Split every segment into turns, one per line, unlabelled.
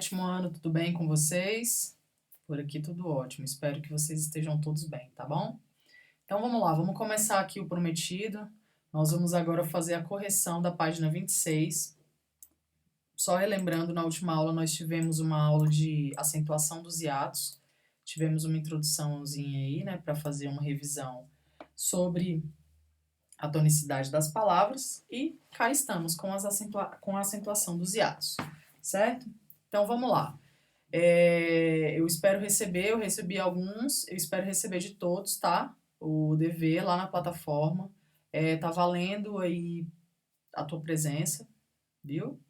sétimo ano, tudo bem com vocês? Por aqui tudo ótimo, espero que vocês estejam todos bem, tá bom? Então vamos lá, vamos começar aqui o prometido. Nós vamos agora fazer a correção da página 26. Só relembrando, na última aula nós tivemos uma aula de acentuação dos hiatos. Tivemos uma introduçãozinha aí, né, para fazer uma revisão sobre a tonicidade das palavras. E cá estamos com a acentuação dos hiatos, certo? Então vamos lá. Eu recebi alguns, eu espero receber de todos, tá? O dever lá na plataforma. Tá valendo aí a tua presença, viu?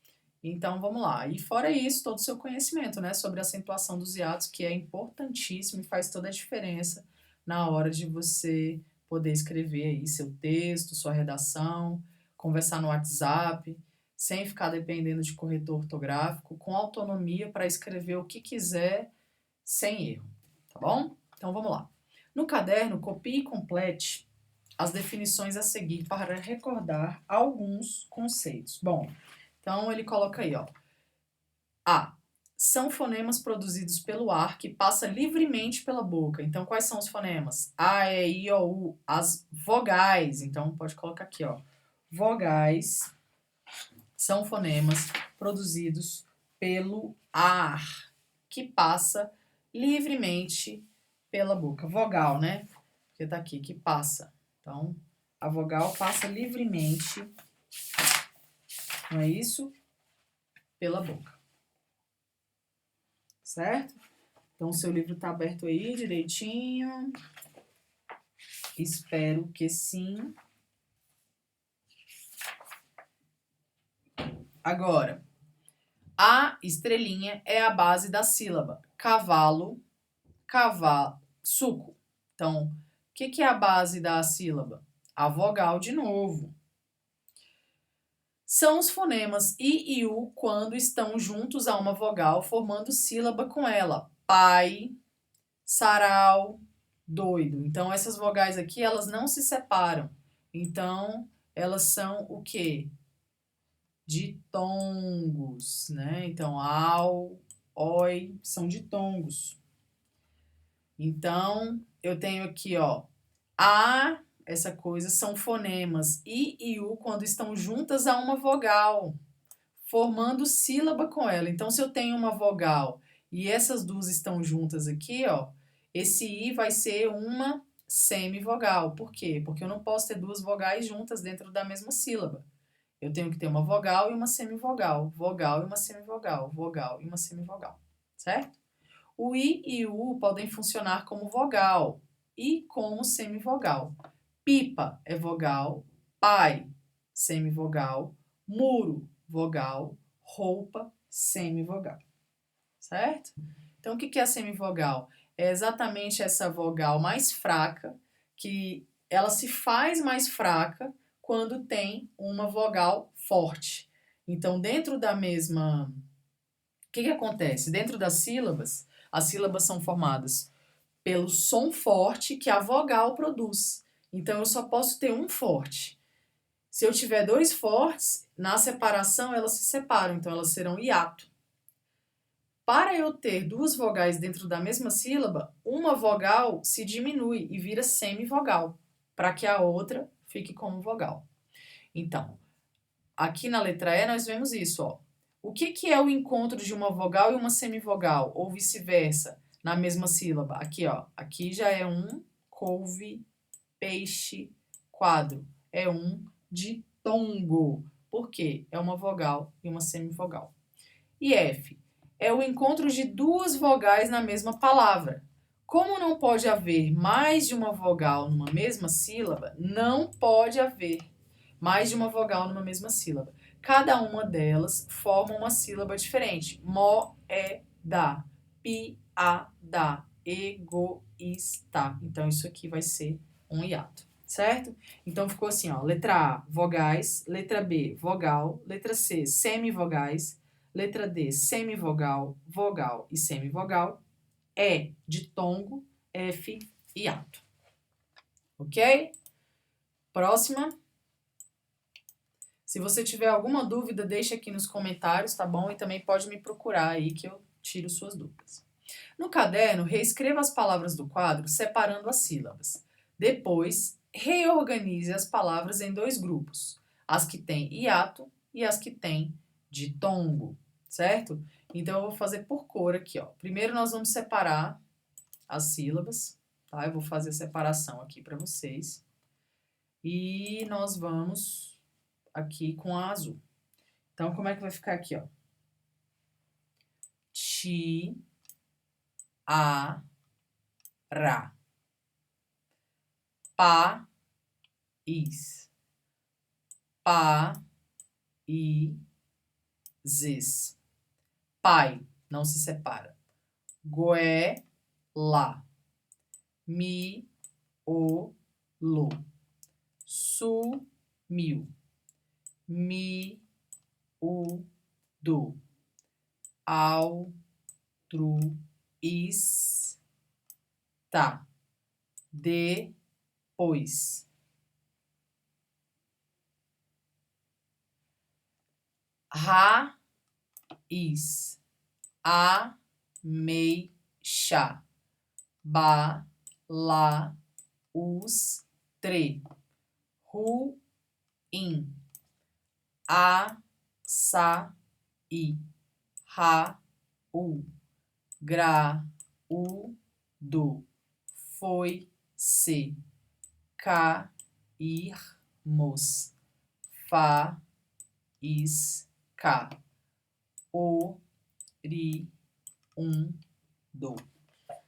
Então vamos lá. E fora isso, todo o seu conhecimento, né? Sobre a acentuação dos hiatos, que é importantíssimo e faz toda a diferença na hora de você poder escrever aí seu texto, sua redação, conversar no WhatsApp, sem ficar dependendo de corretor ortográfico, com autonomia para escrever o que quiser, sem erro, tá bom? Então vamos lá. No caderno, copie e complete as definições a seguir para recordar alguns conceitos. Bom, então ele coloca aí, ó. A. São fonemas produzidos pelo ar que passa livremente pela boca. Então, quais são os fonemas? A, E, I, O, U. As vogais. Então, pode colocar aqui, ó. Vogais são fonemas produzidos pelo ar que passa livremente pela boca. Vogal, né? Porque tá aqui, que passa. Então, a vogal passa livremente, não é isso? Pela boca. Certo? Então, o seu livro tá aberto aí direitinho. Espero que sim. Agora, a estrelinha é a base da sílaba. Cavalo, cavalo, suco. Então, o que é a base da sílaba? A vogal de novo. São os fonemas I e U quando estão juntos a uma vogal, formando sílaba com ela. Pai, sarau, doido. Então, essas vogais aqui, elas não se separam. Então, elas são o quê? Ditongos, né? Então, au, oi, são ditongos. Então, eu tenho aqui, ó, a, essa coisa, são fonemas I e U quando estão juntas a uma vogal, formando sílaba com ela. Então, se eu tenho uma vogal e essas duas estão juntas aqui, ó, esse I vai ser uma semivogal. Por quê? Porque eu não posso ter duas vogais juntas dentro da mesma sílaba. Eu tenho que ter uma vogal e uma semivogal, vogal e uma semivogal, vogal e uma semivogal, certo? O I e o U podem funcionar como vogal e como semivogal. Pipa é vogal, pai, semivogal, muro, vogal, roupa, semivogal, certo? Então, o que é a semivogal? É exatamente essa vogal mais fraca, que ela se faz mais fraca quando tem uma vogal forte. Então, dentro da mesma... O que acontece? Dentro das sílabas, as sílabas são formadas pelo som forte que a vogal produz. Então, eu só posso ter um forte. Se eu tiver dois fortes, na separação elas se separam, então elas serão hiato. Para eu ter duas vogais dentro da mesma sílaba, uma vogal se diminui e vira semivogal, para que a outra fique como vogal. Então, aqui na letra E nós vemos isso, ó. O que é o encontro de uma vogal e uma semivogal, ou vice-versa, na mesma sílaba? Aqui, ó. Aqui já é um couve, peixe, quadro. É um ditongo. Por quê? É uma vogal e uma semivogal. E F é o encontro de duas vogais na mesma palavra. Como não pode haver mais de uma vogal numa mesma sílaba, não pode haver mais de uma vogal numa mesma sílaba. Cada uma delas forma uma sílaba diferente. Moeda, piada, egoísta. Então, isso aqui vai ser um hiato, certo? Então, ficou assim, ó. Letra A, vogais. Letra B, vogal. Letra C, semivogais. Letra D, semivogal, vogal e semivogal. E, ditongo. F, hiato. Ok? Próxima. Se você tiver alguma dúvida, deixa aqui nos comentários, tá bom? E também pode me procurar aí que eu tiro suas dúvidas. No caderno, reescreva as palavras do quadro separando as sílabas. Depois, reorganize as palavras em 2 grupos, as que têm hiato e as que têm ditongo, certo? Então, eu vou fazer por cor aqui, ó. Primeiro, nós vamos separar as sílabas, tá? Eu vou fazer a separação aqui para vocês. E nós vamos aqui com a azul. Então, como é que vai ficar aqui, ó? Ti, a, ra. Pa, is. Pa, i, zis. Pai, não se separa. Goé, lá. Mi, o, lo. Su, mil. Mi, o, do. Al, tru, is, tá. Depois. Raiz. Ameixa. Ba, la, us, tre. Ruim. Açaí. Raul. Graúdo. Foi-se. Cairmos. Faísca. Oriundo.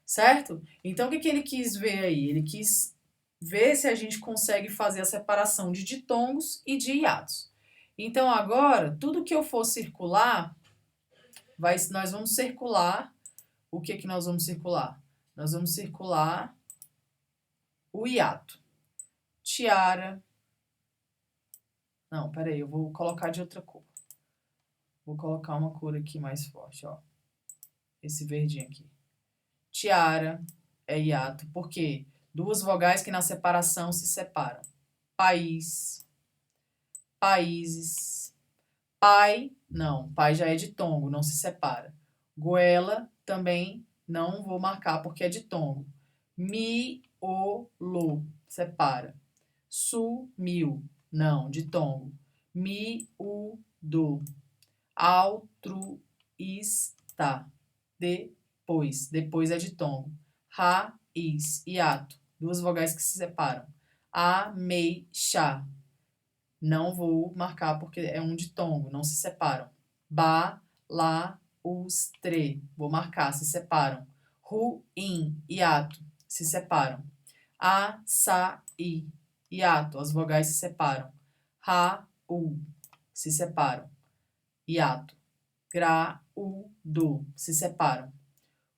Certo? Então, o que ele quis ver aí? Ele quis ver se a gente consegue fazer a separação de ditongos e de hiatos. Então, agora, tudo que eu for circular, nós vamos circular. O que nós vamos circular? Nós vamos circular o hiato. Tiara. Não, peraí, eu vou colocar de outra cor. Vou colocar uma cor aqui mais forte, ó. Esse verdinho aqui. Tiara é hiato, porque 2 vogais que na separação se separam. País, países. Pai, não, pai já é ditongo, não se separa. Goela também não vou marcar porque é ditongo. Miolo, separa. Sumiu, não, ditongo. Miúdo. Altruísta. Depois é ditongo. Raiz, hiato, 2 vogais que se separam. Ameixa, não vou marcar porque é um ditongo, não se separam. Ba, la, us, tre, vou marcar, se separam. Ruim, hiato, se separam. Açaí, hiato, as vogais se separam. Raul, se separam. Hiato. Graúdo, se separam.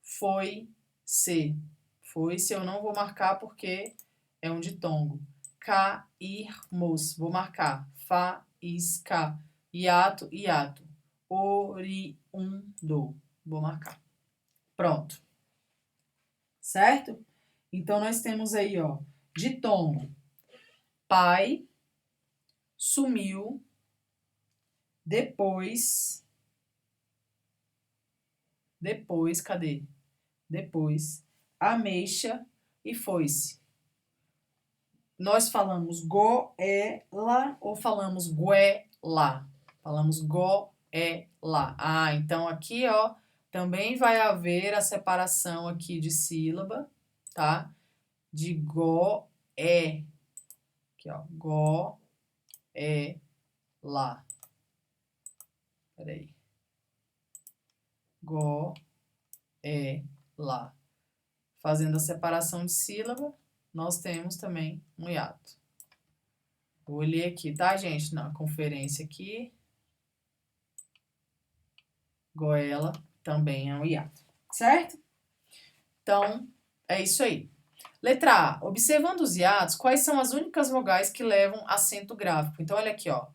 Foi-se. Foi-se eu não vou marcar porque é um ditongo. Cairmos, vou marcar. Faísca. Hiato, hiato. Oriundo, vou marcar. Pronto. Certo? Então, nós temos aí, ó, ditongo. Pai, sumiu, depois, cadê? Depois, ameixa e foi-se. Nós falamos goela ou falamos guela? Falamos goela. Ah, então aqui, ó, também vai haver a separação aqui de sílaba, tá? De go-é. Aqui, ó, go-é-lá. Peraí. Go-é-lá. Fazendo a separação de sílaba, nós temos também um hiato. Vou ler aqui, tá, gente? Na conferência aqui. Goela também é um hiato, certo? Então, é isso aí. Letra A. Observando os hiatos, quais são as únicas vogais que levam acento gráfico? Então, olha aqui, ó.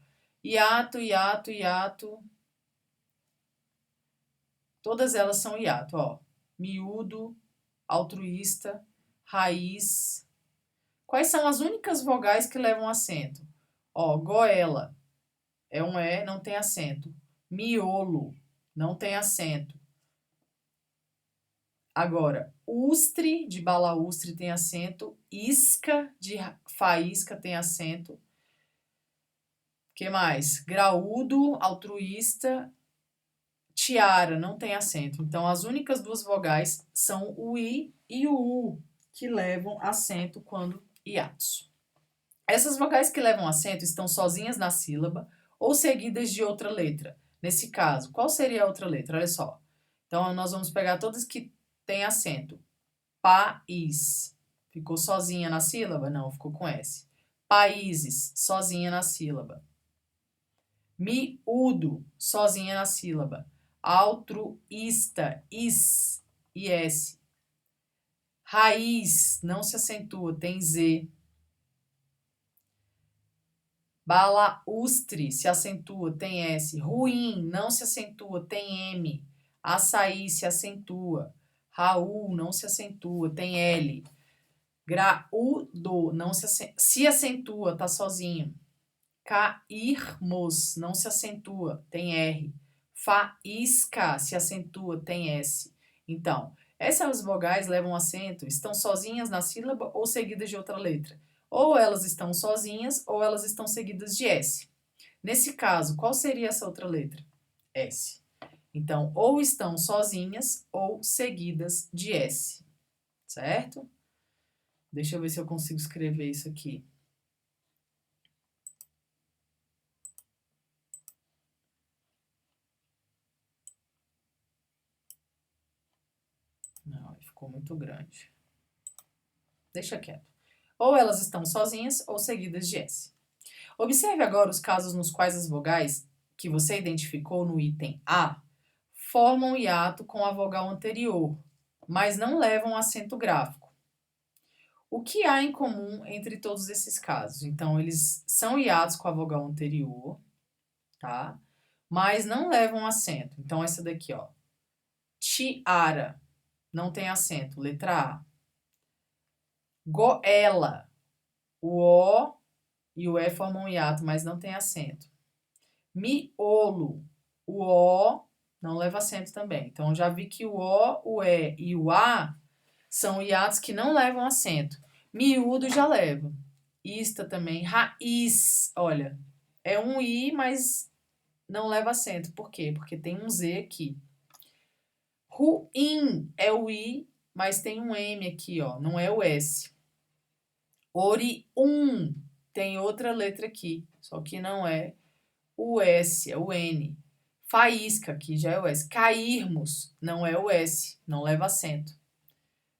Hiato, hiato, hiato. Todas elas são hiato, ó. Miúdo, altruísta, raiz. Quais são as únicas vogais que levam acento? Ó, goela. é um E, não tem acento. Miolo, não tem acento. Agora, ustre, de balaústre, tem acento. Isca, de faísca, tem acento. Que mais? Graúdo, altruísta. Tiara, não tem acento. Então, as únicas duas vogais são o I e o U, que levam acento quando hiatos. Essas vogais que levam acento estão sozinhas na sílaba ou seguidas de outra letra. Nesse caso, qual seria a outra letra? Olha só. Então, nós vamos pegar todas que têm acento. País. Ficou sozinha na sílaba? Não, ficou com S. Países, sozinha na sílaba. Miúdo, sozinha na sílaba. Altruísta, is e S. Raiz, não se acentua, tem Z. Balaústre, se acentua, tem S. Ruim, não se acentua, tem M. Açaí, se acentua. Raul, não se acentua, tem L. Graúdo, não se acentua, tá sozinho. Cairmos, não se acentua, tem R. Faísca, se acentua, tem S. Então, essas vogais levam acento, estão sozinhas na sílaba ou seguidas de outra letra. Ou elas estão sozinhas ou elas estão seguidas de S. Nesse caso, qual seria essa outra letra? S. Então, ou estão sozinhas ou seguidas de S. Certo? Deixa eu ver se eu consigo escrever isso aqui. Não, ficou muito grande. Deixa quieto. Ou elas estão sozinhas ou seguidas de S. Observe agora os casos nos quais as vogais que você identificou no item A formam hiato com a vogal anterior, mas não levam acento gráfico. O que há em comum entre todos esses casos? Então, eles são hiatos com a vogal anterior, tá? Mas não levam acento. Então, essa daqui, ó. Tiara, não tem acento. Letra A. Goela, o O e o E formam hiato, mas não tem acento. Miolo, o O não leva acento também. Então, já vi que o O, o E e o A são hiatos que não levam acento. Miúdo já leva. Ista também. Raiz, olha, é um I, mas não leva acento. Por quê? Porque tem um Z aqui. Ruim é o I, mas tem um M aqui, ó, não é o S. Orium tem outra letra aqui, só que não é o S, é o N. Faísca, aqui já é o S. Cairmos, não é o S, não leva acento.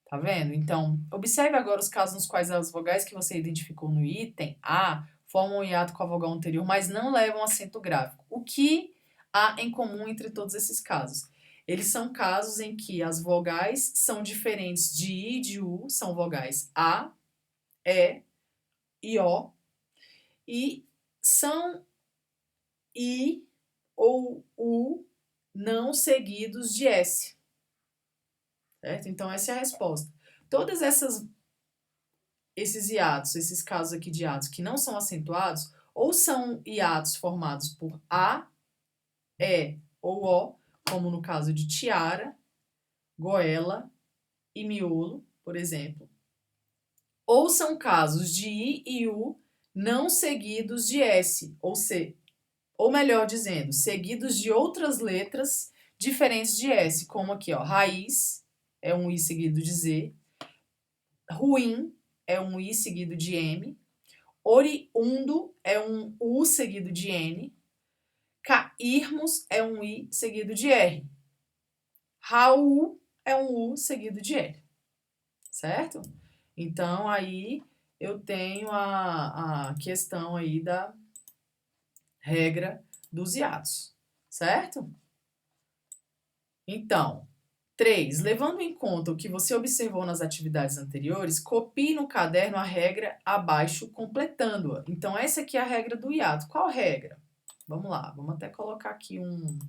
Tá vendo? Então, observe agora os casos nos quais as vogais que você identificou no item A formam hiato com a vogal anterior, mas não levam acento gráfico. O que há em comum entre todos esses casos? Eles são casos em que as vogais são diferentes de I e de U, são vogais A, E e O, e são I ou U não seguidos de S. Certo? Então, essa é a resposta. Todas esses hiatos, esses casos aqui de hiatos que não são acentuados, ou são hiatos formados por A, E ou O, como no caso de tiara, goela e miolo, por exemplo. Ou são casos de I e U não seguidos de S, ou C, ou melhor dizendo, seguidos de outras letras diferentes de S, como aqui, ó, raiz é um I seguido de Z, ruim é um I seguido de M, oriundo é um U seguido de N, cairmos é um I seguido de R, Raul é um U seguido de L, certo? Então, aí eu tenho a questão aí da regra dos hiatos, certo? Então, 3. Levando em conta o que você observou nas atividades anteriores, copie no caderno a regra abaixo, completando-a. Então, essa aqui é a regra do hiato. Qual regra? Vamos lá, vamos até colocar aqui um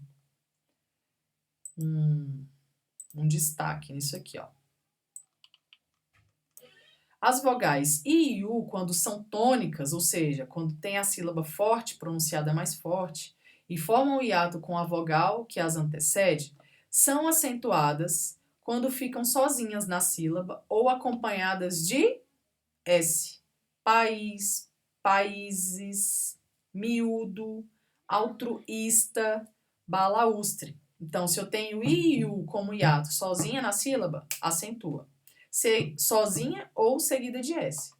destaque nisso aqui, ó. As vogais I e U, quando são tônicas, ou seja, quando tem a sílaba forte pronunciada mais forte, e formam o hiato com a vogal que as antecede, são acentuadas quando ficam sozinhas na sílaba ou acompanhadas de S. País, países, miúdo, altruísta, balaústre. Então, se eu tenho I e U como hiato sozinha na sílaba, acentua. Sozinha ou seguida de S.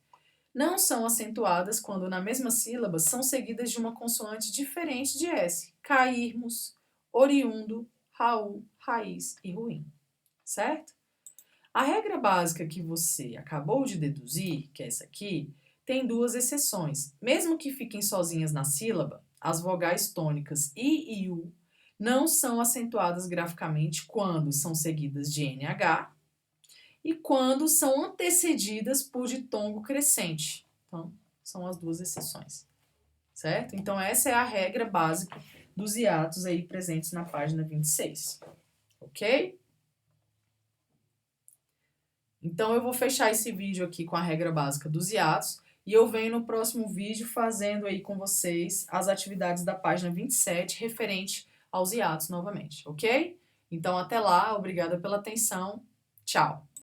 Não são acentuadas quando na mesma sílaba são seguidas de uma consoante diferente de S. Cairmos, oriundo, Raul, raiz e ruim. Certo? A regra básica que você acabou de deduzir, que é essa aqui, tem duas exceções. Mesmo que fiquem sozinhas na sílaba, as vogais tônicas I e U não são acentuadas graficamente quando são seguidas de NH e quando são antecedidas por ditongo crescente. Então, são as duas exceções, certo? Então, essa é a regra básica dos hiatos aí presentes na página 26, ok? Então, eu vou fechar esse vídeo aqui com a regra básica dos hiatos e eu venho no próximo vídeo fazendo aí com vocês as atividades da página 27 referente aos hiatos novamente, ok? Então, até lá, obrigada pela atenção, tchau!